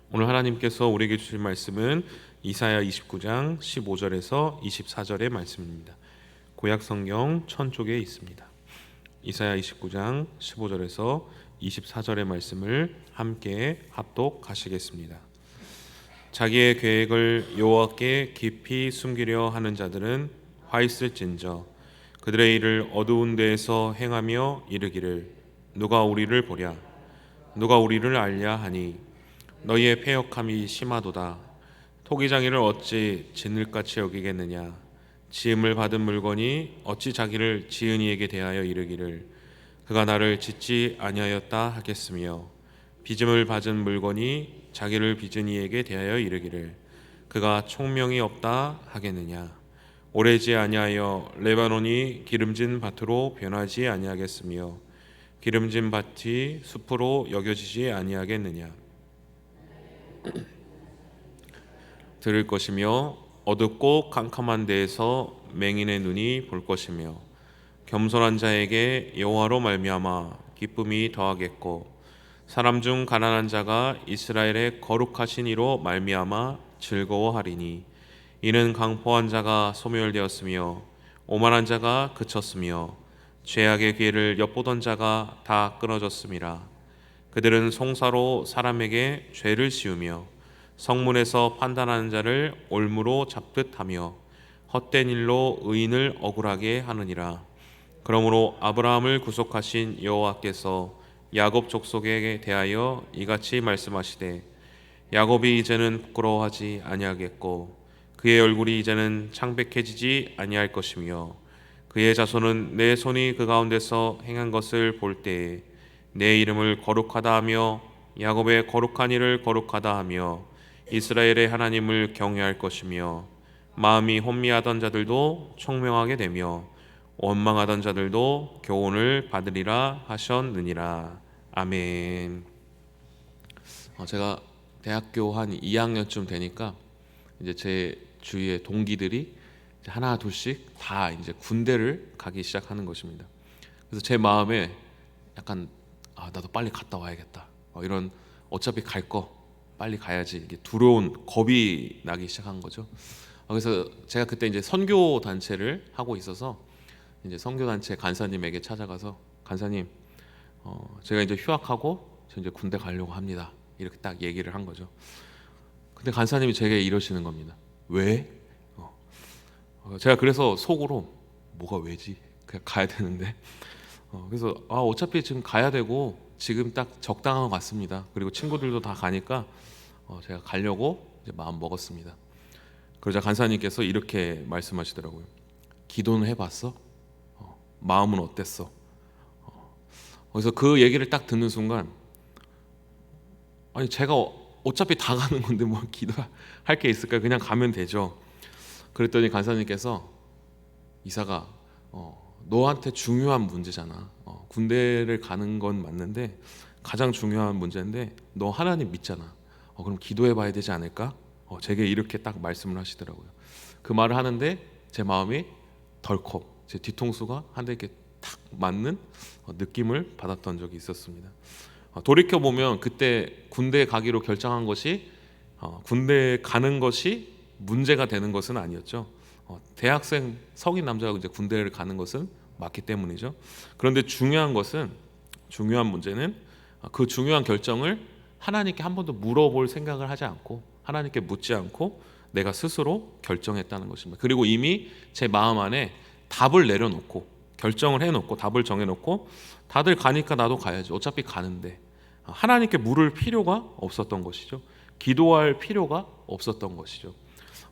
오늘 하나님께서 우리에게 주신 말씀은 이사야 29장 15절에서 24절의 말씀입니다. 구약 성경 천쪽에 있습니다. 이사야 29장 15절에서 24절의 말씀을 함께 합독하시겠습니다. 자기의 계획을 여호와께 깊이 숨기려 하는 자들은 화 있을진저 그들의 일을 어두운 데에서 행하며 이르기를 누가 우리를 보랴 누가 우리를 알랴 하니 너희의 패역함이 심하도다. 토기장이를 어찌 진을같이 여기겠느냐. 지음을 받은 물건이 어찌 자기를 지은 이에게 대하여 이르기를 그가 나를 짓지 아니하였다 하겠으며 빚음을 받은 물건이 자기를 빚은 이에게 대하여 이르기를 그가 총명이 없다 하겠느냐. 오래지 아니하여 레바논이 기름진 밭으로 변하지 아니하겠으며 기름진 밭이 숲으로 여겨지지 아니하겠느냐. 들을 것이며 어둡고 캄캄한 데에서 맹인의 눈이 볼 것이며 겸손한 자에게 여호와로 말미암아 기쁨이 더하겠고 사람 중 가난한 자가 이스라엘의 거룩하신 이로 말미암아 즐거워하리니 이는 강포한 자가 소멸되었으며 오만한 자가 그쳤으며 죄악의 기회를 엿보던 자가 다 끊어졌음이라. 그들은 송사로 사람에게 죄를 씌우며 성문에서 판단하는 자를 올무로 잡듯 하며 헛된 일로 의인을 억울하게 하느니라. 그러므로 아브라함을 구속하신 여호와께서 야곱 족속에 대하여 이같이 말씀하시되 야곱이 이제는 부끄러워하지 아니하겠고 그의 얼굴이 이제는 창백해지지 아니할 것이며 그의 자손은 내 손이 그 가운데서 행한 것을 볼 때에 내 이름을 거룩하다 하며 야곱의 거룩한 이를 거룩하다 하며 이스라엘의 하나님을 경외할 것이며 마음이 혼미하던 자들도 총명하게 되며 원망하던 자들도 교훈을 받으리라 하셨느니라. 아멘. 제가 대학교 한 2학년쯤 되니까 이제 제 주위의 동기들이 이제 하나 둘씩 다 이제 군대를 가기 시작하는 것입니다. 그래서 제 마음에 약간 나도 빨리 갔다 와야겠다. 이런 어차피 갈 거 빨리 가야지. 이게 두려운 겁이 나기 시작한 거죠. 그래서 제가 그때 이제 선교 단체를 하고 있어서 이제 선교 단체 간사님에게 찾아가서 간사님, 제가 이제 휴학하고 저 이제 군대 가려고 합니다. 이렇게 딱 얘기를 한 거죠. 근데 간사님이 제게 이러시는 겁니다. 왜? 제가 그래서 속으로 뭐가 왜지? 그냥 가야 되는데. 그래서 어차피 지금 가야 되고 지금 딱 적당한 것 같습니다. 그리고 친구들도 다 가니까 제가 가려고 이제 마음 먹었습니다. 그러자 간사님께서 이렇게 말씀하시더라고요. 기도는 해봤어? 마음은 어땠어? 그래서 그 얘기를 딱 듣는 순간 아니 제가 어차피 다 가는 건데 뭐 기도할 게 있을까요? 그냥 가면 되죠. 그랬더니 간사님께서 이사가 너한테 중요한 문제잖아. 군대를 가는 건 맞는데 가장 중요한 문제인데 너 하나님 믿잖아. 그럼 기도해 봐야 되지 않을까? 제게 이렇게 딱 말씀을 하시더라고요. 그 말을 하는데 제 마음이 덜컥 제 뒤통수가 한 대 이렇게 탁 맞는 느낌을 받았던 적이 있었습니다. 돌이켜 보면 그때 군대 가기로 결정한 것이 군대 가는 것이 문제가 되는 것은 아니었죠. 대학생 성인 남자가 이제 군대를 가는 것은 맞기 때문이죠. 그런데 중요한 문제는 그 중요한 결정을 하나님께 한 번도 물어볼 생각을 하지 않고 하나님께 묻지 않고 내가 스스로 결정했다는 것입니다. 그리고 이미 제 마음 안에 답을 내려놓고 결정을 해놓고 답을 정해놓고 다들 가니까 나도 가야지. 어차피 가는데 하나님께 물을 필요가 없었던 것이죠. 기도할 필요가 없었던 것이죠.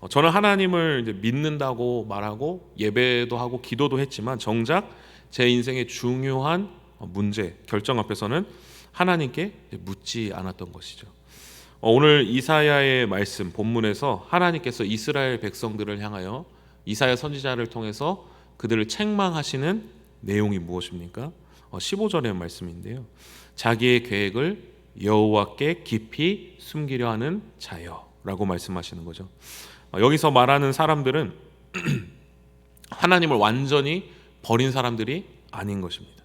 저는 하나님을 이제 믿는다고 말하고 예배도 하고 기도도 했지만 정작 제 인생의 중요한 문제, 결정 앞에서는 하나님께 묻지 않았던 것이죠. 오늘 이사야의 말씀 본문에서 하나님께서 이스라엘 백성들을 향하여 이사야 선지자를 통해서 그들을 책망하시는 내용이 무엇입니까? 15절의 말씀인데요. 자기의 계획을 여호와께 깊이 숨기려 하는 자여 라고 말씀하시는 거죠. 여기서 말하는 사람들은 하나님을 완전히 버린 사람들이 아닌 것입니다.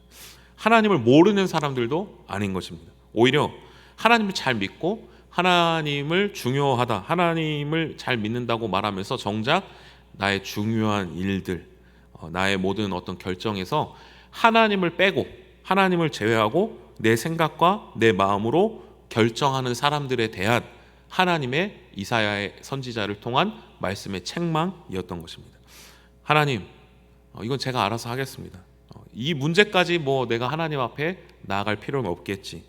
하나님을 모르는 사람들도 아닌 것입니다. 오히려 하나님을 잘 믿고 하나님을 중요하다, 하나님을 잘 믿는다고 말하면서 정작 나의 중요한 일들, 나의 모든 어떤 결정에서 하나님을 빼고 하나님을 제외하고 내 생각과 내 마음으로 결정하는 사람들에 대한 하나님의 이사야의 선지자를 통한 말씀의 책망이었던 것입니다. 하나님, 이건 제가 알아서 하겠습니다. 이 문제까지 뭐 내가 하나님 앞에 나아갈 필요는 없겠지.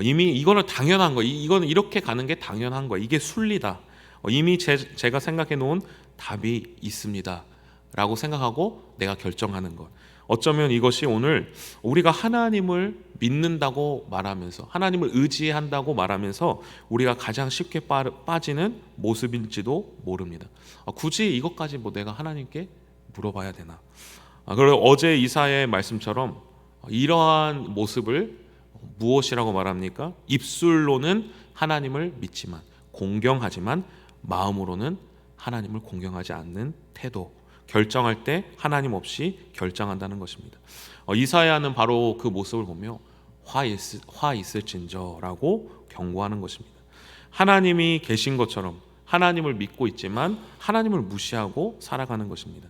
이미 이거는 당연한 거, 이거는 이렇게 가는 게 당연한 거, 이게 순리다. 이미 제가 생각해 놓은 답이 있습니다 라고 생각하고 내가 결정하는 것. 어쩌면 이것이 오늘 우리가 하나님을 믿는다고 말하면서, 하나님을 의지한다고 말하면서 우리가 가장 쉽게 빠지는 모습일지도 모릅니다. 굳이 이것까지 뭐 내가 하나님께 물어봐야 되나. 그리고 어제 이사야의 말씀처럼 이러한 모습을 무엇이라고 말합니까? 입술로는 하나님을 믿지만, 공경하지만 마음으로는 하나님을 공경하지 않는 태도, 결정할 때 하나님 없이 결정한다는 것입니다. 이사야는 바로 그 모습을 보며 화 있을진저라고 경고하는 것입니다. 하나님이 계신 것처럼 하나님을 믿고 있지만 하나님을 무시하고 살아가는 것입니다.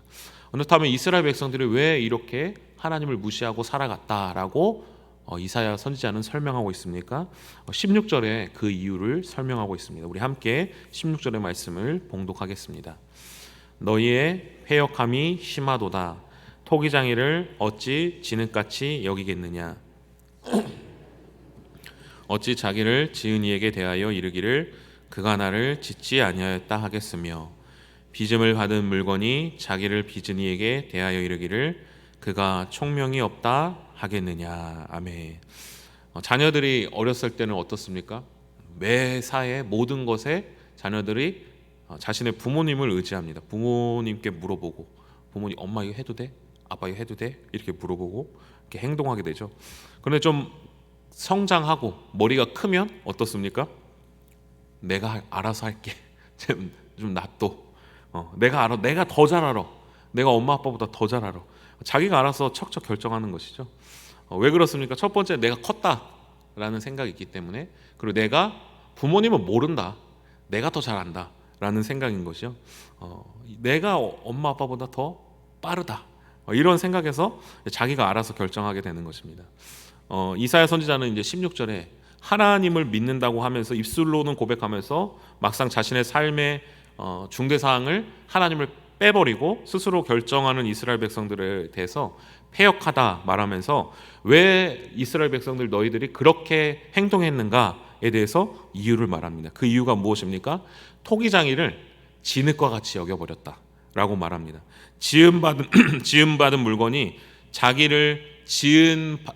그렇다면 이스라엘 백성들이 왜 이렇게 하나님을 무시하고 살아갔다라고 이사야 선지자는 설명하고 있습니까? 16절에 그 이유를 설명하고 있습니다. 우리 함께 16절의 말씀을 봉독하겠습니다. 너희의 패역함이 심하도다. 토기장이를 어찌 진흙같이 여기겠느냐. 어찌 자기를 지은 이에게 대하여 이르기를 그가 나를 짓지 아니하였다 하겠으며, 빚음을 받은 물건이 자기를 빚은 이에게 대하여 이르기를 그가 총명이 없다 하겠느냐. 아멘. 자녀들이 어렸을 때는 어떻습니까? 매사에 모든 것에 자녀들이 자신의 부모님을 의지합니다. 부모님께 물어보고, 부모님 엄마 이거 해도 돼? 아빠 이거 해도 돼? 이렇게 물어보고 이렇게 행동하게 되죠. 그런데 좀 성장하고 머리가 크면 어떻습니까? 내가 알아서 할게. 좀 놔둬. 내가 알아. 내가 더 잘 알아. 내가 엄마 아빠보다 더 잘 알아. 자기가 알아서 척척 결정하는 것이죠. 왜 그렇습니까? 첫 번째, 내가 컸다라는 생각이 있기 때문에, 그리고 내가 부모님은 모른다. 내가 더 잘 안다. 라는 생각인 것이요. 내가 엄마 아빠보다 더 빠르다. 이런 생각에서 자기가 알아서 결정하게 되는 것입니다. 이사야 선지자는 이제 16절에 하나님을 믿는다고 하면서 입술로는 고백하면서 막상 자신의 삶의 중대 사항을 하나님을 빼버리고 스스로 결정하는 이스라엘 백성들에 대해서 패역하다 말하면서 왜 이스라엘 백성들 너희들이 그렇게 행동했는가에 대해서 이유를 말합니다. 그 이유가 무엇입니까? 토기장이를 진흙과 같이 여겨버렸다라고 말합니다. 지음받은 물건이 자기를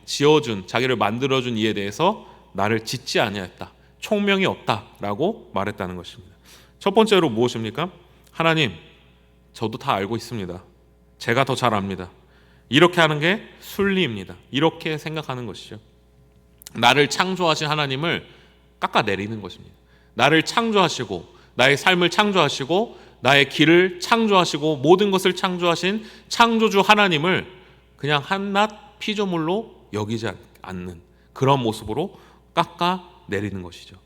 지어준, 자기를 만들어준 이에 대해서 나를 짓지 아니하였다, 총명이 없다라고 말했다는 것입니다. 첫 번째로 무엇입니까? 하나님, 저도 다 알고 있습니다. 제가 더 잘 압니다. 이렇게 하는 게 순리입니다. 이렇게 생각하는 것이죠. 나를 창조하신 하나님을 깎아내리는 것입니다. 나를 창조하시고 나의 삶을 창조하시고 나의 길을 창조하시고 모든 것을 창조하신 창조주 하나님을 그냥 한낱 피조물로 여기지 않는 그런 모습으로 깎아내리는 것이죠.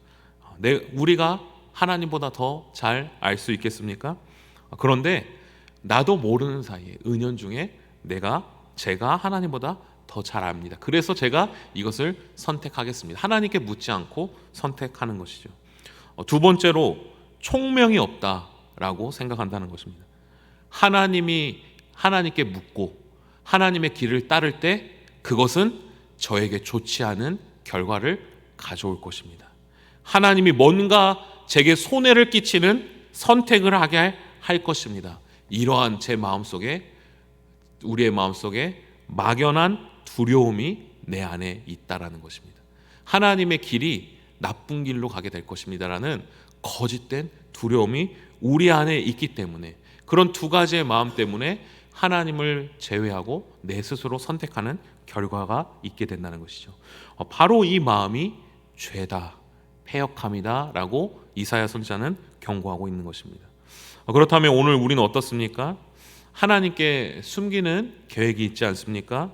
우리가 하나님보다 더 잘 알 수 있겠습니까? 그런데 나도 모르는 사이에 은연중에 제가 하나님보다 더 잘 압니다. 그래서 제가 이것을 선택하겠습니다. 하나님께 묻지 않고 선택하는 것이죠. 두 번째로 총명이 없다라고 생각한다는 것입니다. 하나님께 묻고 하나님의 길을 따를 때 그것은 저에게 좋지 않은 결과를 가져올 것입니다. 하나님이 뭔가 제게 손해를 끼치는 선택을 하게 할 것입니다. 이러한 제 마음속에, 우리의 마음속에 막연한 두려움이 내 안에 있다라는 것입니다. 하나님의 길이 나쁜 길로 가게 될 것입니다라는 거짓된 두려움이 우리 안에 있기 때문에, 그런 두 가지의 마음 때문에 하나님을 제외하고 내 스스로 선택하는 결과가 있게 된다는 것이죠. 바로 이 마음이 죄다, 패역함이다 라고 이사야 선지자는 경고하고 있는 것입니다. 그렇다면 오늘 우리는 어떻습니까? 하나님께 숨기는 계획이 있지 않습니까?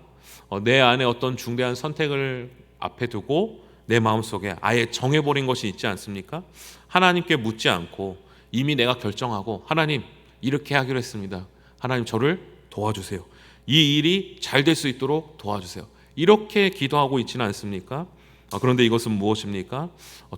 내 안에 어떤 중대한 선택을 앞에 두고 내 마음속에 아예 정해버린 것이 있지 않습니까? 하나님께 묻지 않고 이미 내가 결정하고 하나님 이렇게 하기로 했습니다. 하나님 저를 도와주세요. 이 일이 잘 될 수 있도록 도와주세요. 이렇게 기도하고 있지는 않습니까? 그런데 이것은 무엇입니까?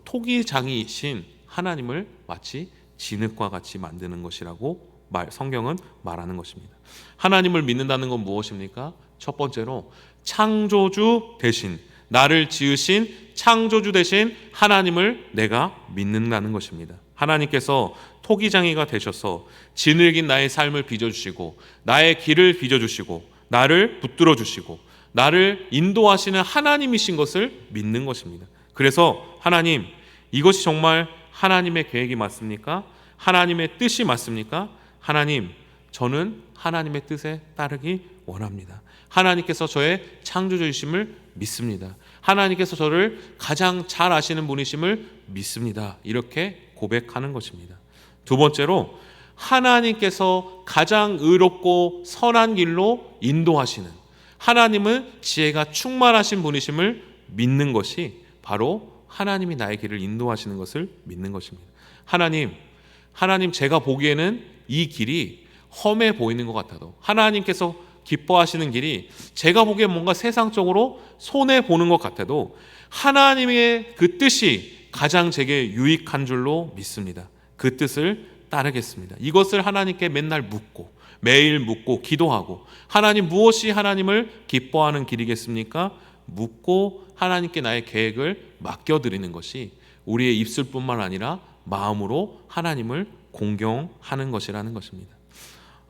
토기장이신 하나님을 마치 진흙과 같이 만드는 것이라고 성경은 말하는 것입니다. 하나님을 믿는다는 건 무엇입니까? 첫 번째로 창조주 대신, 나를 지으신 창조주 대신 하나님을 내가 믿는다는 것입니다. 하나님께서 토기장이가 되셔서 진흙인 나의 삶을 빚어주시고 나의 길을 빚어주시고 나를 붙들어 주시고 나를 인도하시는 하나님이신 것을 믿는 것입니다. 그래서 하나님, 이것이 정말 하나님의 계획이 맞습니까? 하나님의 뜻이 맞습니까? 하나님, 저는 하나님의 뜻에 따르기 원합니다. 하나님께서 저의 창조주이심을 믿습니다. 하나님께서 저를 가장 잘 아시는 분이심을 믿습니다. 이렇게 고백하는 것입니다. 두 번째로 하나님께서 가장 의롭고 선한 길로 인도하시는, 하나님은 지혜가 충만하신 분이심을 믿는 것이 바로 하나님이 나의 길을 인도하시는 것을 믿는 것입니다. 하나님 제가 보기에는 이 길이 험해 보이는 것 같아도 하나님께서 기뻐하시는 길이 제가 보기엔 뭔가 세상적으로 손해보는 것 같아도 하나님의 그 뜻이 가장 제게 유익한 줄로 믿습니다. 그 뜻을 따르겠습니다. 이것을 하나님께 맨날 묻고 매일 묻고 기도하고, 하나님 무엇이 하나님을 기뻐하는 길이겠습니까? 묻고 하나님께 나의 계획을 맡겨드리는 것이 우리의 입술뿐만 아니라 마음으로 하나님을 공경하는 것이라는 것입니다.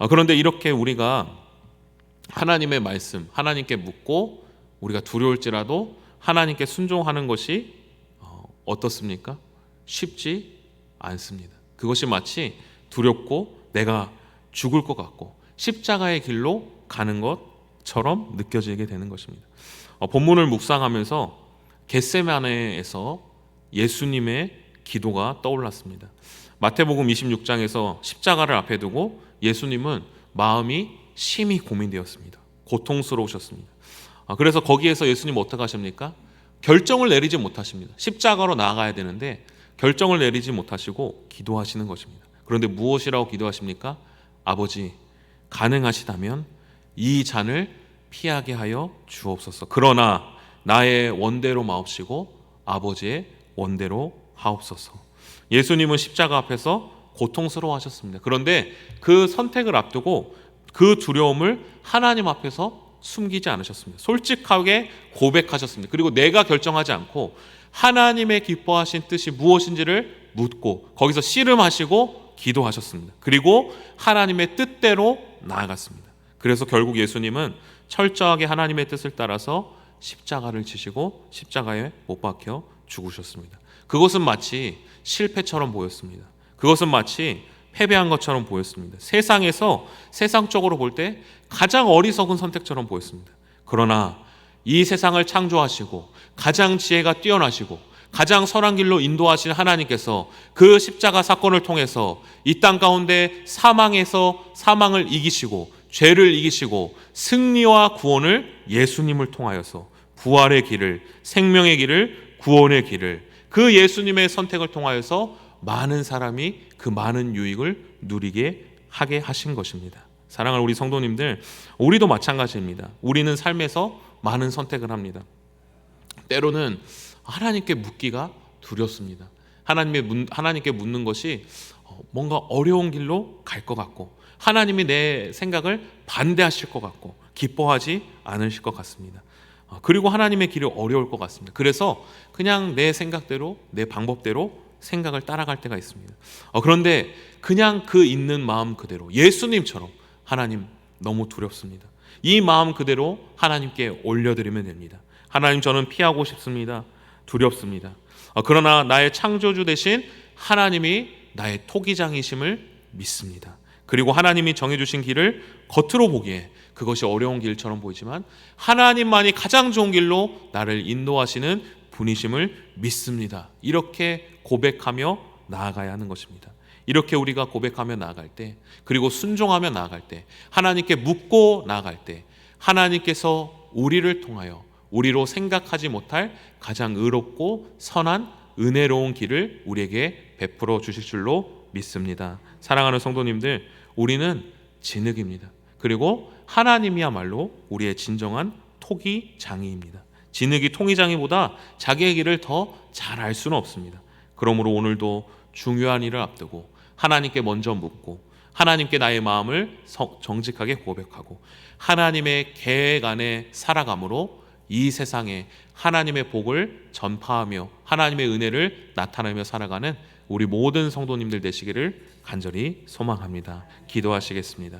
그런데 이렇게 우리가 하나님의 말씀, 하나님께 묻고 우리가 두려울지라도 하나님께 순종하는 것이 어떻습니까? 쉽지 않습니다. 그것이 마치 두렵고 내가 죽을 것 같고 십자가의 길로 가는 것처럼 느껴지게 되는 것입니다. 본문을 묵상하면서 겟세마네에서 예수님의 기도가 떠올랐습니다. 마태복음 26장에서 십자가를 앞에 두고 예수님은 마음이 심히 고민되었습니다. 고통스러우셨습니다. 그래서 거기에서 예수님 어떻게 하십니까? 결정을 내리지 못하십니다. 십자가로 나아가야 되는데 결정을 내리지 못하시고 기도하시는 것입니다. 그런데 무엇이라고 기도하십니까? 아버지, 가능하시다면 이 잔을 피하게 하여 주옵소서. 그러나 나의 원대로 마옵시고 아버지의 원대로 하옵소서. 예수님은 십자가 앞에서 고통스러워하셨습니다. 그런데 그 선택을 앞두고 그 두려움을 하나님 앞에서 숨기지 않으셨습니다. 솔직하게 고백하셨습니다. 그리고 내가 결정하지 않고 하나님의 기뻐하신 뜻이 무엇인지를 묻고 거기서 씨름하시고 기도하셨습니다. 그리고 하나님의 뜻대로 나아갔습니다. 그래서 결국 예수님은 철저하게 하나님의 뜻을 따라서 십자가를 지시고 십자가에 못 박혀 죽으셨습니다. 그것은 마치 실패처럼 보였습니다. 그것은 마치 패배한 것처럼 보였습니다. 세상적으로 볼 때 가장 어리석은 선택처럼 보였습니다. 그러나 이 세상을 창조하시고 가장 지혜가 뛰어나시고 가장 선한 길로 인도하신 하나님께서 그 십자가 사건을 통해서 이 땅 가운데 사망에서 사망을 이기시고 죄를 이기시고 승리와 구원을 예수님을 통하여서 부활의 길을, 생명의 길을, 구원의 길을, 그 예수님의 선택을 통하여서 많은 사람이 그 많은 유익을 누리게 하게 하신 것입니다. 사랑하는 우리 성도님들, 우리도 마찬가지입니다. 우리는 삶에서 많은 선택을 합니다. 때로는 하나님께 묻기가 두렵습니다. 하나님께 묻는 것이 뭔가 어려운 길로 갈 것 같고 하나님이 내 생각을 반대하실 것 같고 기뻐하지 않으실 것 같습니다. 그리고 하나님의 길이 어려울 것 같습니다. 그래서 그냥 내 생각대로, 내 방법대로 생각을 따라갈 때가 있습니다. 그런데 그냥 그 있는 마음 그대로 예수님처럼 하나님 너무 두렵습니다. 이 마음 그대로 하나님께 올려드리면 됩니다. 하나님, 저는 피하고 싶습니다. 두렵습니다. 그러나 나의 창조주 대신 하나님이 나의 토기장이심을 믿습니다. 그리고 하나님이 정해주신 길을 겉으로 보기에 그것이 어려운 길처럼 보이지만 하나님만이 가장 좋은 길로 나를 인도하시는 분이심을 믿습니다. 이렇게 고백하며 나아가야 하는 것입니다. 이렇게 우리가 고백하며 나아갈 때, 그리고 순종하며 나아갈 때, 하나님께 묻고 나아갈 때 하나님께서 우리를 통하여 우리로 생각하지 못할 가장 의롭고 선한 은혜로운 길을 우리에게 베풀어 주실 줄로 믿습니다. 사랑하는 성도님들, 우리는 진흙입니다. 그리고 하나님이야말로 우리의 진정한 토기장이입니다. 진흙이 통이장이보다 자기의 길을 더 잘 알 수는 없습니다. 그러므로 오늘도 중요한 일을 앞두고 하나님께 먼저 묻고 하나님께 나의 마음을 정직하게 고백하고 하나님의 계획 안에 살아감으로 이 세상에 하나님의 복을 전파하며 하나님의 은혜를 나타내며 살아가는 우리 모든 성도님들 되시기를 간절히 소망합니다. 기도하시겠습니다.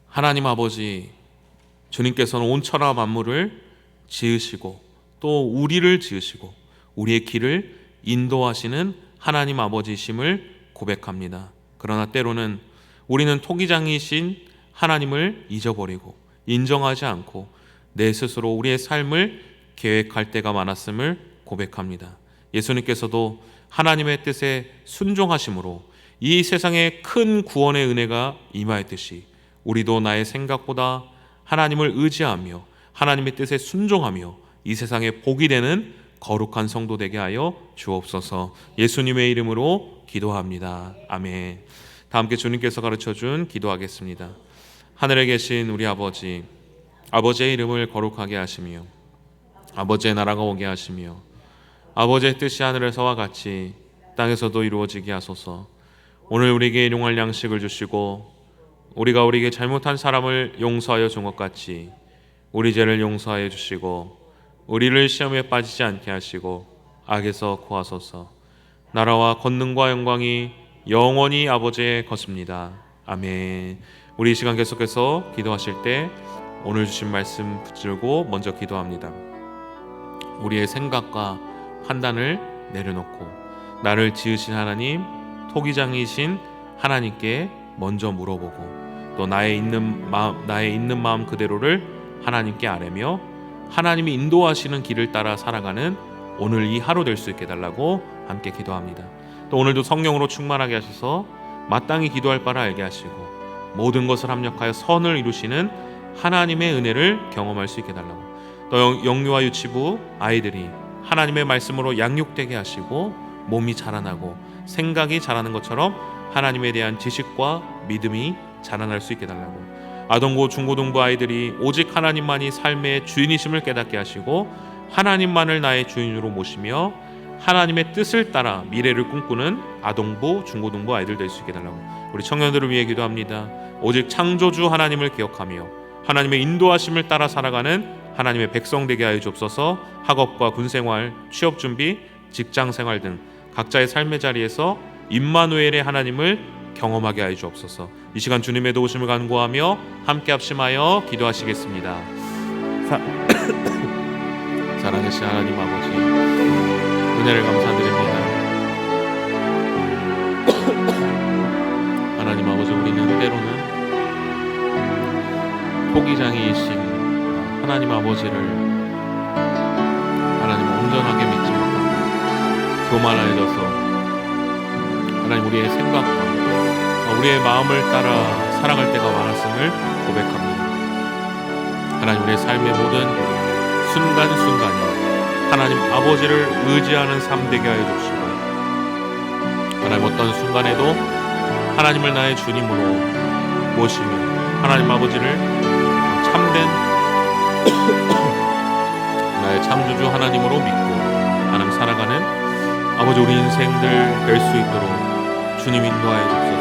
하나님 아버지, 주님께서는 온 천하 만물을 지으시고 또 우리를 지으시고 우리의 길을 인도하시는 하나님 아버지이심을 고백합니다. 그러나 때로는 우리는 토기장이신 하나님을 잊어버리고 인정하지 않고 내 스스로 우리의 삶을 계획할 때가 많았음을 고백합니다. 예수님께서도 하나님의 뜻에 순종하심으로 이 세상에 큰 구원의 은혜가 임하였듯이 우리도 나의 생각보다 하나님을 의지하며 하나님의 뜻에 순종하며 이 세상에 복이 되는 거룩한 성도 되게 하여 주옵소서. 예수님의 이름으로 기도합니다. 아멘. 다 함께 주님께서 가르쳐준 기도하겠습니다. 하늘에 계신 우리 아버지, 아버지의 이름을 거룩하게 하시며 아버지의 나라가 오게 하시며 아버지의 뜻이 하늘에서와 같이 땅에서도 이루어지게 하소서. 오늘 우리에게 일용할 양식을 주시고 우리가 우리에게 잘못한 사람을 용서하여 준 것 같이 우리 죄를 용서하여 주시고 우리를 시험에 빠지지 않게 하시고 악에서 구하소서. 나라와 권능과 영광이 영원히 아버지의 것입니다. 아멘. 우리 이 시간 계속해서 기도하실 때 오늘 주신 말씀 붙들고 먼저 기도합니다. 우리의 생각과 판단을 내려놓고 나를 지으신 하나님, 토기장이신 하나님께 먼저 물어보고 또 나의 있는 마음 그대로를 하나님께 아뢰며 하나님이 인도하시는 길을 따라 살아가는 오늘 이 하루 될 수 있게 해달라고 함께 기도합니다. 또 오늘도 성령으로 충만하게 하셔서 마땅히 기도할 바를 알게 하시고 모든 것을 합력하여 선을 이루시는 하나님의 은혜를 경험할 수 있게 해달라고, 또 영유아 유치부 아이들이 하나님의 말씀으로 양육되게 하시고 몸이 자라나고 생각이 자라는 것처럼 하나님에 대한 지식과 믿음이 자라날 수 있게 해달라고, 아동고 중고등부 아이들이 오직 하나님만이 삶의 주인이심을 깨닫게 하시고 하나님만을 나의 주인으로 모시며 하나님의 뜻을 따라 미래를 꿈꾸는 아동부 중고등부 아이들 될 수 있게 해달라고, 우리 청년들을 위해 기도합니다. 오직 창조주 하나님을 기억하며 하나님의 인도하심을 따라 살아가는 하나님의 백성 되게 하여 주옵소서. 학업과 군생활, 취업준비, 직장생활 등 각자의 삶의 자리에서 임마누엘의 하나님을 경험하게 하여 주옵소서. 이 시간 주님의 도우심을 간구하며 함께 합심하여 기도하시겠습니다. 사랑하신 하나님 아버지, 은혜를 감사드립니다. 하나님 아버지, 우리는 때로는 토기장이이신 하나님 아버지를 하나님 온전하게 믿지 못하고 교만해져서 하나님 우리의 생각과 우리의 마음을 따라 살아갈 때가 많았음을 고백합니다. 하나님 우리의 삶의 모든 순간순간이 하나님 아버지를 의지하는 삶 되게 하여 주시고 하나님 어떤 순간에도 하나님을 나의 주님으로 모시며 하나님 아버지를 참된 나의 창조주 하나님으로 믿고 하나님 살아가는 아버지 우리 인생들 될 수 있도록 주님 인도하여 주옵소서.